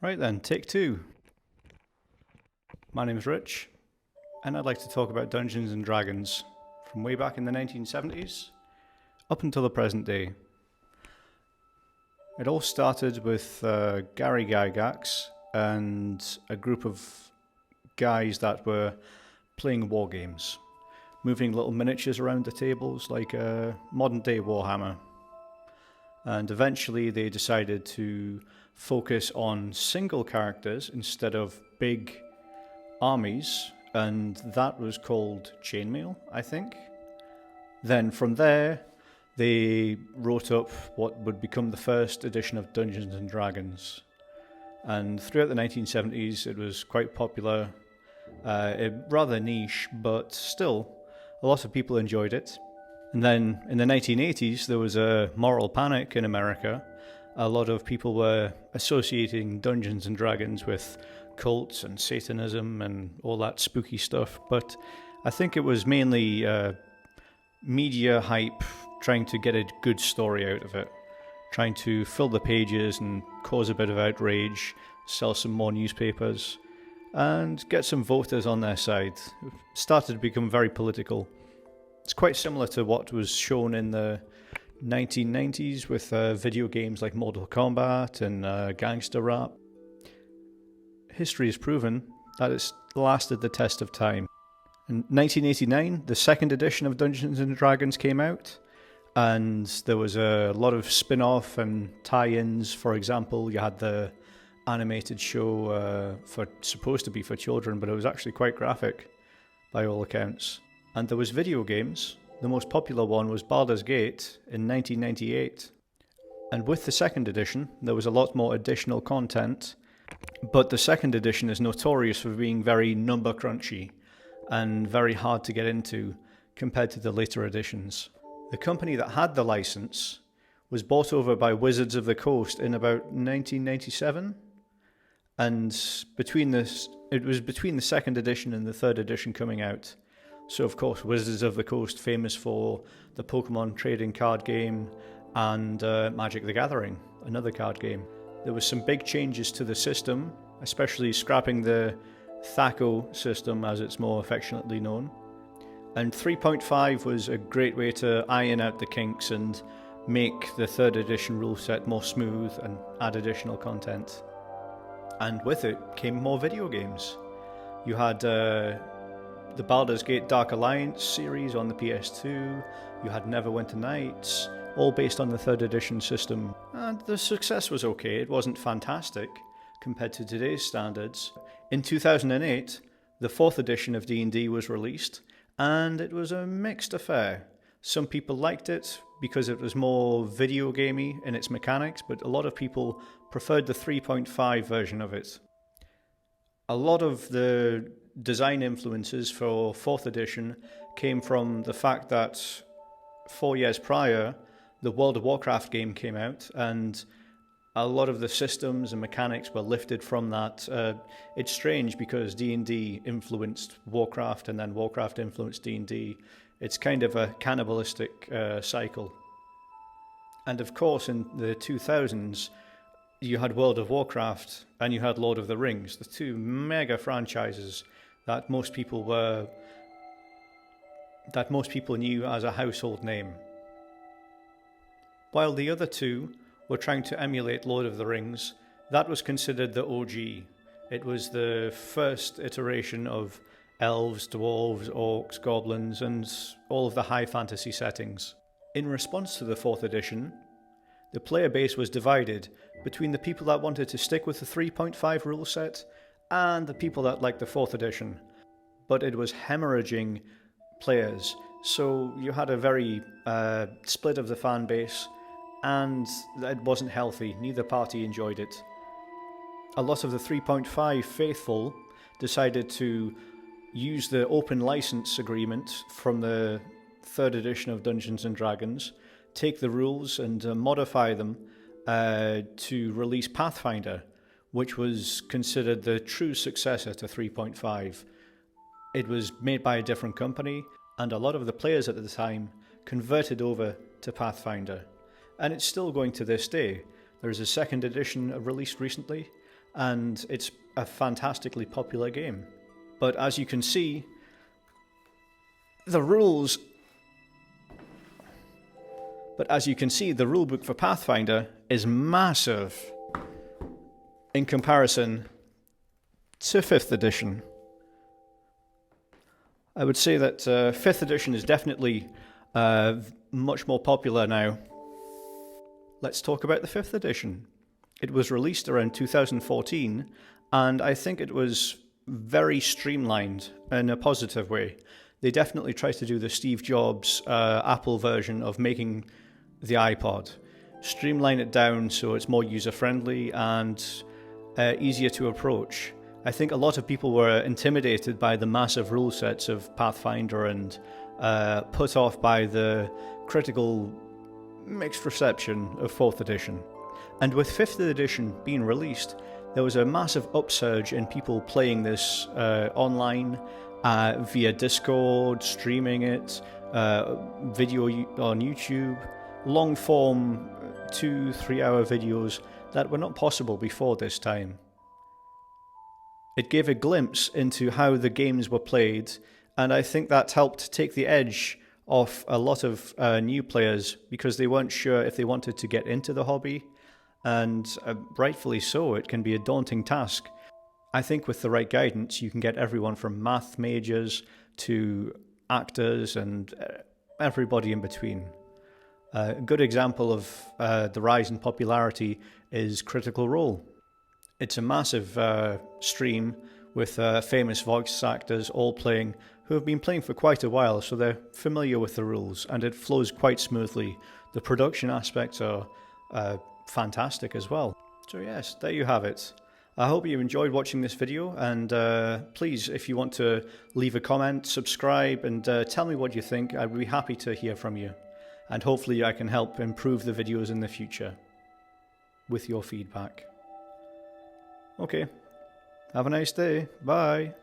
Right then, take two. My name's Rich, and I'd like to talk about Dungeons and Dragons from way back in the 1970s up until the present day. It all started with Gary Gygax and a group of guys that were playing war games, moving little miniatures around the tables like a modern day Warhammer. And eventually they decided to focus on single characters instead of big armies, and that was called Chainmail, I think. Then from there, they wrote up what would become the first edition of Dungeons and Dragons. And throughout the 1970s, it was quite popular, rather niche, but still, a lot of people enjoyed it. And then in the 1980s, there was a moral panic in America. A lot of people were associating Dungeons and Dragons with cults and Satanism and all that spooky stuff. But I think it was mainly media hype, trying to get a good story out of it, trying to fill the pages and cause a bit of outrage, sell some more newspapers, and get some voters on their side. It started to become very political. It's quite similar to what was shown in the 1990s with video games like Mortal Kombat and gangster rap. History has proven that it's lasted the test of time. In 1989, the second edition of Dungeons and Dragons came out, and there was a lot of spin-off and tie-ins. For example, you had the animated show supposed to be for children, but it was actually quite graphic by all accounts. And there was video games. The most popular one was Baldur's Gate in 1998. And with the second edition, there was a lot more additional content, but the second edition is notorious for being very number crunchy and very hard to get into compared to the later editions. The company that had the license was bought over by Wizards of the Coast in about 1997, and it was between the second edition and the third edition coming out. So, of course, Wizards of the Coast, famous for the Pokemon trading card game and Magic the Gathering, another card game. There was some big changes to the system, especially scrapping the THACO system, as it's more affectionately known. And 3.5 was a great way to iron out the kinks and make the third edition rule set more smooth and add additional content. And with it came more video games. You had the Baldur's Gate Dark Alliance series on the PS2, you had Neverwinter Nights, all based on the third edition system. And the success was okay, it wasn't fantastic compared to today's standards. In 2008, the fourth edition of D&D was released, and it was a mixed affair. Some people liked it because it was more video gamey in its mechanics, but a lot of people preferred the 3.5 version of it. A lot of the design influences for 4th edition came from the fact that 4 years prior, the World of Warcraft game came out, and a lot of the systems and mechanics were lifted from that. It's strange because D&D influenced Warcraft, and then Warcraft influenced D&D. It's kind of a cannibalistic cycle. And of course, in the 2000s, you had World of Warcraft and you had Lord of the Rings, the two mega franchises that most people knew as a household name. While the other two were trying to emulate Lord of the Rings, that was considered the OG. It was the first iteration of elves, dwarves, orcs, goblins, and all of the high fantasy settings. In response to the 4th edition, the player base was divided between the people that wanted to stick with the 3.5 rule set and the people that liked the 4th edition. But it was hemorrhaging players, so you had a very split of the fan base, and it wasn't healthy. Neither party enjoyed it. A lot of the 3.5 faithful decided to use the open license agreement from the 3rd edition of Dungeons and Dragons, take the rules and modify them to release Pathfinder, which was considered the true successor to 3.5. It was made by a different company, and a lot of the players at the time converted over to Pathfinder. And it's still going to this day. There is a second edition released recently, and it's a fantastically popular game. But as you can see, the rules... But as you can see, the rulebook for Pathfinder is massive in comparison to 5th edition. I would say that 5th edition is definitely much more popular now. Let's talk about the 5th edition. It was released around 2014, and I think it was very streamlined in a positive way. They definitely tried to do the Steve Jobs Apple version of making the iPod. Streamline it down so it's more user-friendly and easier to approach. I think a lot of people were intimidated by the massive rule sets of Pathfinder and put off by the critical mixed reception of 4th edition. And with 5th edition being released, there was a massive upsurge in people playing this online via Discord, streaming it, video on YouTube, long form 2-3 hour videos that were not possible before this time. It gave a glimpse into how the games were played, and I think that helped take the edge off a lot of new players because they weren't sure if they wanted to get into the hobby, and rightfully so. It can be a daunting task. I think with the right guidance you can get everyone from math majors to actors and everybody in between. A good example of the rise in popularity is Critical Role. It's a massive stream with famous voice actors all playing, who have been playing for quite a while, so they're familiar with the rules, and it flows quite smoothly. The production aspects are fantastic as well. So yes, there you have it. I hope you enjoyed watching this video, and please, if you want to leave a comment, subscribe, and tell me what you think. I'd be happy to hear from you. And hopefully I can help improve the videos in the future with your feedback. Okay, have a nice day. Bye.